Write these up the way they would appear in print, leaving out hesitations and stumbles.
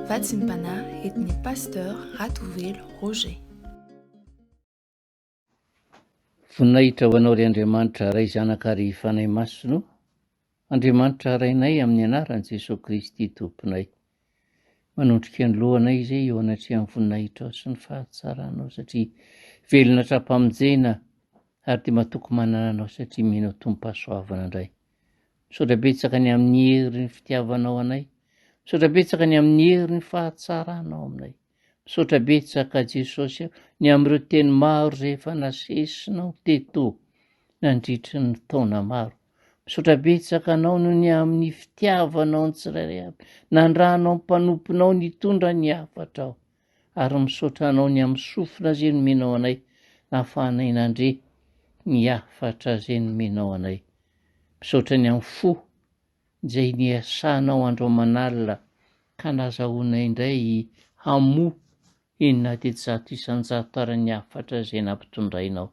Vatsimpana etny pasteur Ratovelo Roger. Voninahitra ho anao ry Andriamanitra ray zanakary fanahy masino, Andriamanitra rainay amin'ny anarany Jesosy Kristy tomponay. Manondrika ny lohanay izay eo anatrehan'ny voninahitra sy ny fahatsaranao satria velona trapamonjena ary dia mahatoky manana anao satria menao tompo-pahasoavana indray. Misaotra betsaka ny amin'ny hery ny fitiavanao anay, misaotra betsaka ny amin'ny hery ny fahatsaranao aminay. Misaotra betsaka Jesosy ny amin'ireo teny maro izay efa nasesinao teto nandritry ny taona maro. Misaotra betsaka anao noho ny amin'ny fitiavanao ny tsirairay aby, nandranao mpanomponao nitondra ny hafatra ao, ary misaotra anao ny amin'ny sofina izay nomenao anay, nahafahanay nandre ny hafatra izay nomenao anay. Misaotra ny amin'ny fo izay niasanao andro aman'alina ka nazahoanay indray hamoa enina dia zato isan-jato ary ny hafatra izay nampitondrainao.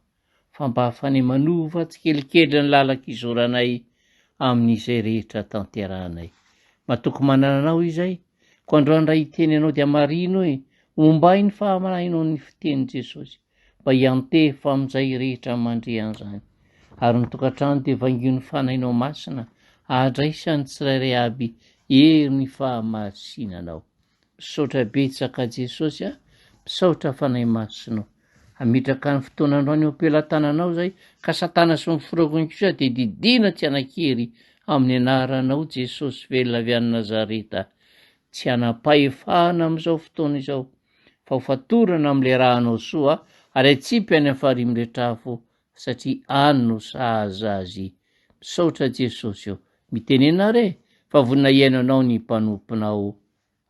Fa mba hahafanay manova tsikelikely ny lalaka izoranay amin'izay rehetra tanterahanay. Mahatoky manana anao izay, ko androany raha hiteny anao dia marino hoe ombay ny fahamahinao ny fitenin'i Jesosy, mba hiantefa amin'izay rehetra mandre an'izany. Ary ny tokantrano dia vaingon'ny fanahinao masina, ahadraisany tsirairay aby hery ny fahamasinanao. Misaotra betsaka Jesosy misaotra fanahy masinao. Amitraka ny fotoanandroany eo am-pelantananao izay, ka Satana sy ny forokiny kosa dia didina tsy hanan-kery amin'ny anaranao Jesosy velona avy any Nazareta. Tsy hanam-pahefana amin'izao fotoana izao, fa ho fatorana amin'ilay rahanao soa ary atsipy any amin'ny fahariam-rehetrafo satria any no sahaza azy. Misaotra Jesosy eo, mitenena re fa vonina iainanao ny mpanomponao.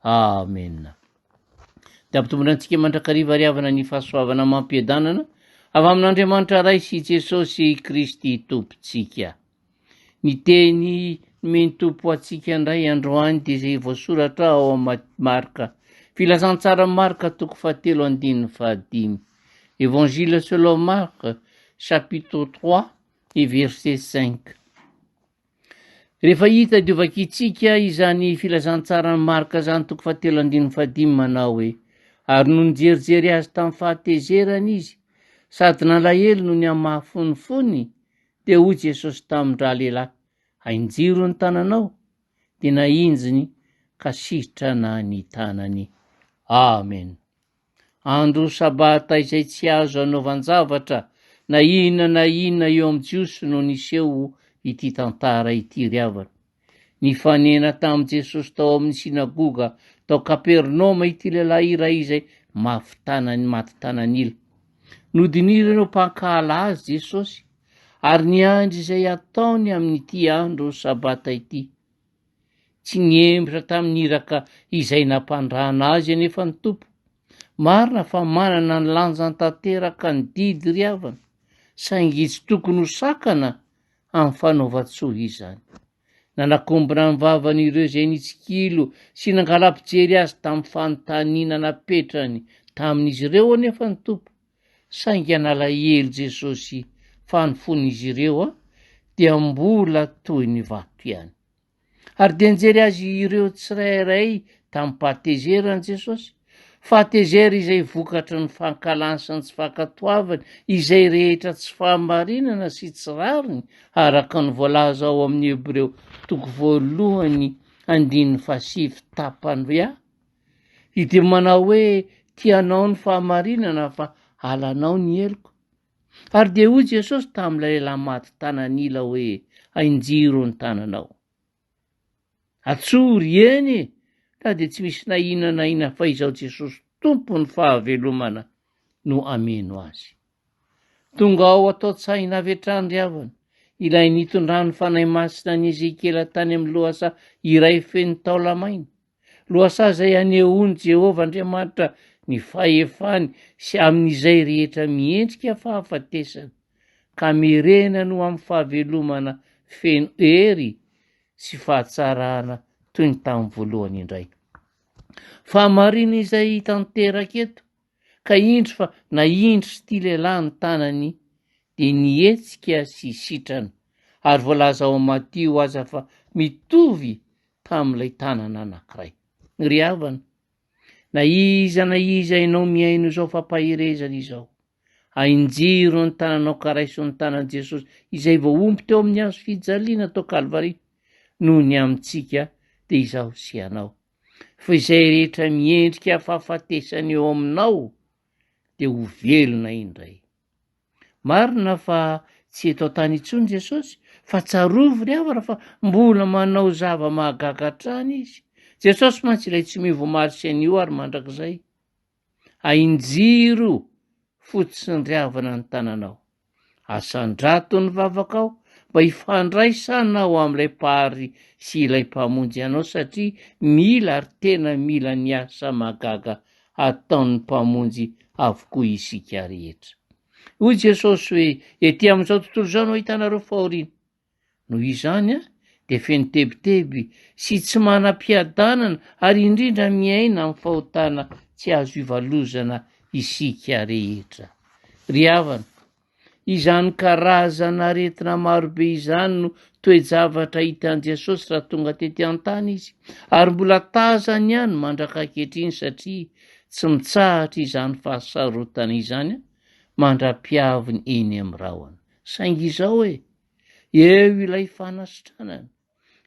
Amen. Dia ampitombona antsika mandrakariva riavana ny fahasoavana mampiadanana avy amin'Andriamanitra ray sy Jesosy Kristy tompontsika. Ny teny nomeny tompo antsika indray androany dia izay voasoratra ao amin'ny Marka, filazantsara Marka 3:15. Évangile selon Marc, chapitre 3 et verset 5. Rehefa hita diovakitsika izany filazantsara Marka izany 3:15 manao hoe: ary no nijerijery azy tamin'ny fahatezerana izy, sady nalahelo no ny amahafonifony, dia hoy Jesosy tamin-dra lehilahy: ainjiro ny tananao, dia nahinjiny ka sitrana ny tanany. Amen. Andro sabata izay tsy azo anaovan-javatra na inona eo amin'ny jiosy no niseho ity tantara ity riavana. Nifanena tamin'i Jesosy tao amin'ny sinagoga tao Kapernaoma ity lehilahy iray izay maty tanan'ila. Nodinirana mpankala azy Jesosy ary ny andro izay ataony amin'ity andro sabata ity. Tsy niembratra tamin'iraka izay nampandrana azy anefa ny tompo. Marina fa manana ny lanjany tanteraka ny didy riavana, saingy tsy tokony ho sakana amin'ny fanaovan-tsoa izany. Nanakombona ny vavan'ireo izay nitsikilo sy nangala-pijery azy tamin'ny fanontaniana napetrany tamin'izy ireo anefa ny tompo, saingy analahelo Jesosy fa ny fon'izy ireo dia mbola toy ny vato ihany. Ary dia nijery azy ireo tsirairay tamin'ny fahatezerany Jesosy, fahatezery izay vokatry ny fankalany sy ny tsy fankatoavany izay rehetra tsy fahamarinana sy tsy rariny, araka ny voalaza ao amin'ny Hebreo 2:17 tapany. Idia manao hoe tianao ny fahamarinana fa alanao ny heloko. Ary dia hoy Jesosy tamin'ilay lehilahy maty tanan'ila hoe ainjiro ny tananao. Atsory eny ka dia tsy misy na inona fa izao Jesosy tompony fahavelomana no ameno azy. Tonga ao atao tsaina avy hatrany riavana ilay nitondrany fanahy masina ny Ezekela tany amin'ny lohasaha iray feno taola maina, lohasaha izay anehoany Jehovah Andriamanitra ny fahefany sy amin'izay rehetra miendrika fahafatesana, ka merena no amin'ny fahavelomana feno hery sy fahatsarana toy ny tamin'ny voalohany indray. Fa marina izay tanteraka eto, ka indro fa naindro sy ity lehilahy ny tanany dia nietsika sy sitrana, ary voalaza ao Matio aza fa mitovy tamin'ilay tanana anankiray. Ry havana, na iza ianao miaino izao fampahirezana izao, ainjiro ny tananao karaiso ny tanan' Jesosy izay voaomby teo amin'ny hazo fijaliana tao Kalvari noho ny amintsika dia izaho sy anao. Fa izay rehetra miendrika fahafatesana eo aminao dia ho velona indray. Marina fa tsy eto tany intsony Jesosy, fa tsarovo ry havana fa mbola manao zava-mahagaga hatrany izy. Jesosy mantsy ilay tsy mivoamaly sy anio ary mandrakizay. Ainjiro fotsiny ry havana ny tananao. Asandrato ny vavakao mba hifandraisanao amin'ilay pary sy ilay mpamonjy anao satria mila ary tena mila ny asa mahagaga ataon'ny mpamonjy avokoa isika rehetra. Hoy Jesosy hoe ety amin'izao tontolo izao no hitanareo fahoriana. Noho izany dia feno tebiteby sy tsy manam-piadanana ary indrindra miaina amin'ny fahotana tsy azo ivalozana isika rehetra. Ry havana, izany karazana aretina marobe izany no toe-javatra hitan'i Jesosy raha tonga tety an-tany izy, ary mbola tazany ihany mandraka ankehitriny satria tsy mitsahatra izany fahasarotana izany mandra-piaviny eny amin'ny rahona. Saingy izao hoe eo ilay fanasitranana,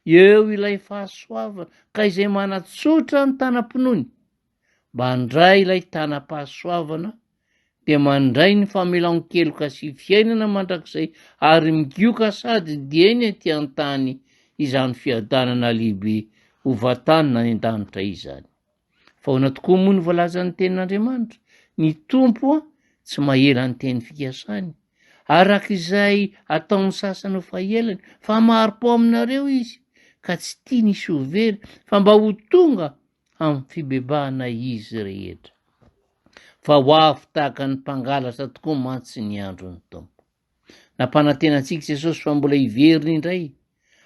eo ilay fahasoavana ka izay manatsotra ny tanam-pinoany mba handray ilay tanam-pahasoavana dia mandray ny famelan-keloka sy fiainana mandrakizay ary migioka sady dieny ety an-tany izany fiadanana lehibe ho vatanina ny an-danitra izany. Fa ahoana tokoa moa ny voalazan'ny tenin'Andriamanitra, ny tompo tsy mahela ny teny fikasany araka izay ataon'ny sasany ho fahelany, fa maharo-po aminareo izy ka tsy tia nisy ho very fa mba ho tonga amin'ny fibebahana izy rehetra. Fa ho avy tahaka ny mpangalatra tokoa mantsy ny andron'ny tompo. Nampanantenantsika Jesosy fa mbola hiveriny indray,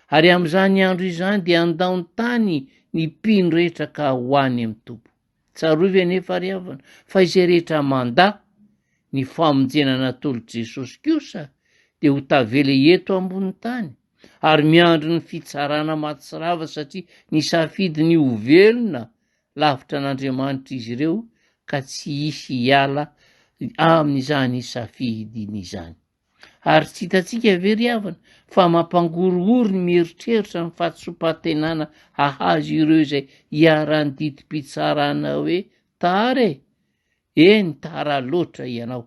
ary amin'izany andro izany dia andao ny tany ny mpino rehetra ka hoany amin'ny tompo. Tsarovy anefa ry havana fa izay rehetra manda ny famonjena natolotr'i Jesosy kosa dia ho tavela eto ambony tany ary miandro ny fitsarana mahatsirava satria nisafidy ny ho velona lavitra an'Andriamanitra izy ireo ka tsy hisy hiala amin'izany safidiny izany. Ary tsy hitantsika ve ry havana fa mampangorohoro ny mieritreritra ny fahasopatenana hahazo ireo izay hiarany didim-pitsarana hoe tare. Eny tara loatra ianao.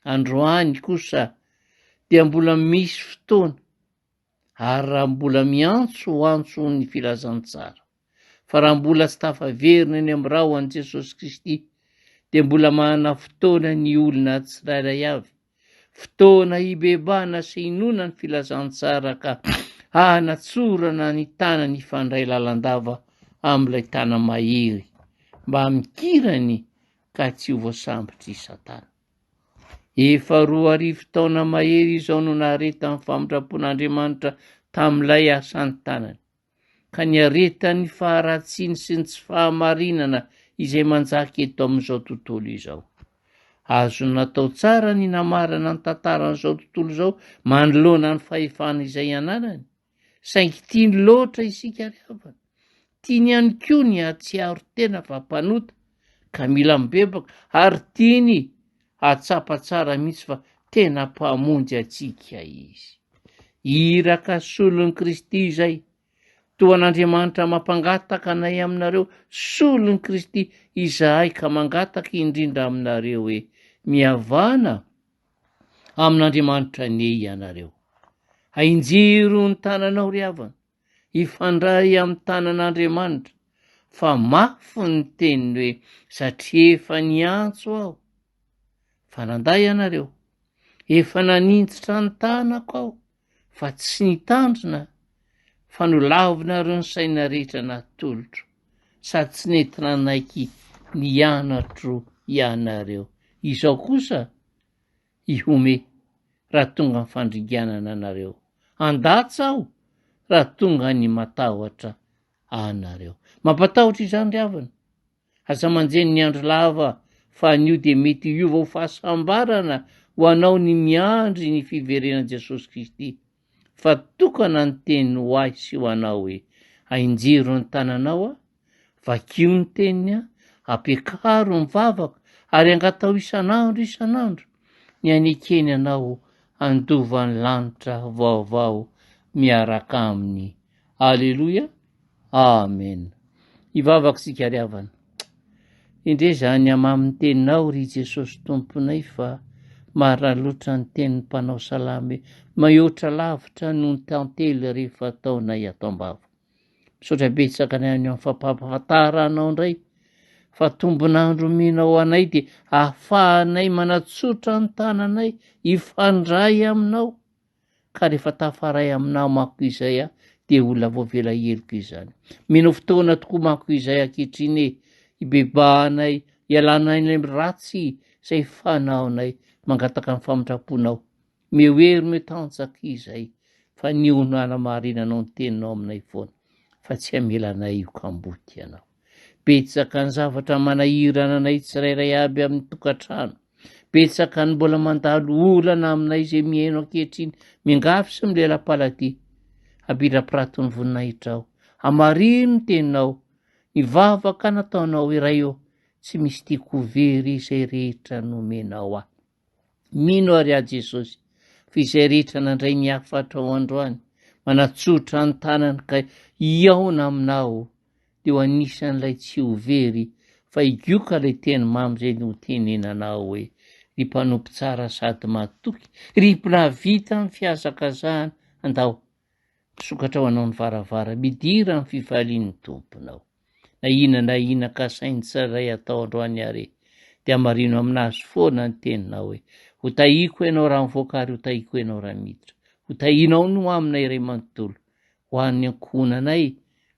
Androany kosa dia mbola misy fotoana ary raha mbola miantso ho antso ny filazantsara. Fa raha mbola tsy tafaverina ny amin'ny rahoan'i Jesosy Kristy dia mbola manana fotoana ny olona tsirairay avy, fotoana hibebahana sy hinona ny filazantsara ka hanatsorana ny tana ny fandray lalandava amin'ilay tana mahery mba mikirany ka tsy ho voasambotry Satana. Efa 2000 taona mahery izao no naharetan'ny famindrapon'Andriamanitra tamin'ilay asany tanany, ka niaretany faharatsiany sy ny tsy fahamarinana izay manjaka eto amin'izao tontolo izao. Azo natao tsara ny namarana ny tantaran'izao tontolo izao manoloana ny fahefana izay ananany, saingy tiany loatra isika ry havana, tiany ihany koa ny atsiaro tena fa mpanota ka mila mibebaka ary tiany atsapa tsara mihitsy fa tena mpamonjy atsika izy. Iraka solon'i Kristy izay, toan'Andriamanitra mampangataka anay aminareo, solon'i Kristy izahay ka mangataka indrindra aminareo hoe mihavana amin'Andriamanitra ne ianareo. Ainjiro ny tananao ry havana, ifandray amin'ny tanan'Andriamanitra, fa mafy ny teniny hoe satria efa niantso aho. Fa nanday ianareo, efa nanintsitra ny tanako aho, fa tsy nitandrina, fa nolavina ny saina rehetra natolotro, sady tsy nentina naiky nianatro ianareo. Izao kosa ihome raha tonga ny fandringanana anareo, andatsa aho raha tonga ny matahotra anareo. Mampatahotra izany ry havana, aza manjeny ny andro lava fa an'io dia mety hiova ho fahasambarana ho anao ny miandry ny fiverenan'i Jesosy Kristy. Fa tokana ny teniny ho ahy sy ho anao hoe ainjiro ny tananao vakio ny teniny ampiakaro mivavaka ary angatao isan'andro ny anekeny anao andovan'ny lanitra vaovao miaraka aminy. Aleloia, amen. Ivavaka sika ry havana, indre zany amamin'ny teninao ry Jesosy tomponay fa marina loatra ny tenin'ny mpanao salamy mahoatra lavitra no ny tantely rehefa ataonay ato ambava. Misaotra betsaka ny any amin'ny fampahafantaranao indray fa tombonandro minao anay dia ahafahanay manatsotra ny tananay ifandray aminao, ka rehefa tafaray aminao mako izay dia olona voavela heliko izany. Mino fotoana tokoa mako izay ankehitriny ibebahanay ialanay ilay ratsy izay fanaonay mangataka ny famindraponao. Mehoery metanjaka izay fa niono hanamarinanao ny teninao aminay foana fa tsy hamelanay io kamboty ianao. Betsaka ny zavatra manahirana anay tsirairay aby amin'ny tokantrano, betsaka ny mbola mandalo olana aminay izay mihaino ankehitriny mingafy sy milela-paladia. Abira-piratony voninahitra aho, amarino ny teninao, nivavaka nataonao iray eo, tsy misy tiako very izay rehetra nomenao aho. Mino ary a Jesosy fa izay rehetra nandray niafatra ao androany manatsotra ny tanany ka iaona aminao dia ho anisan'ilay tsy ho very fa higioka ilay teny mamy izay no tenenanao hoe ry mpanompo tsara sady matoky, ry mpanavita amin'ny fihazakazahana andao, sokatra ho anao ny varavara midira amin'ny fifalian'ny tomponao. Na inona ka sainy tsirairay atao androany ary dia marino aminazy foana ny teninao hoe ho tahiko ianao raha mivoaka ary ho tahiko ianao raha miditra, ho tahinao no aminay iray manontolo, ho an'ny ankohonanay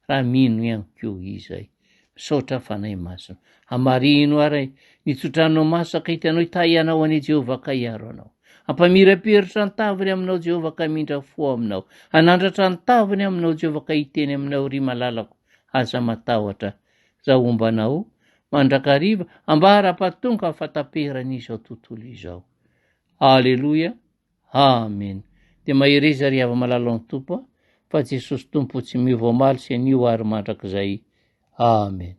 raha mino ihany koa izay. Misaotra fanay masina, amarino ary nitsotranao masaka hitanao hitahianao any Jehovah ka hiaro anao, ampamiraperitra ny taviny aminao Jehovah ka mindra fo aminao, anandratra ny taviny aminao Jehovah ka hiteny aminao ry malalako aza matahotra. Zahombanao mandrakariva ambara-patonga fataperana izao tontolo izao. Aleloia, amen. Dia mahereza ry hava-malalo ny tompo fa Jesosy tompo tsy miova maly sy anio ary mandrakizay. Amen.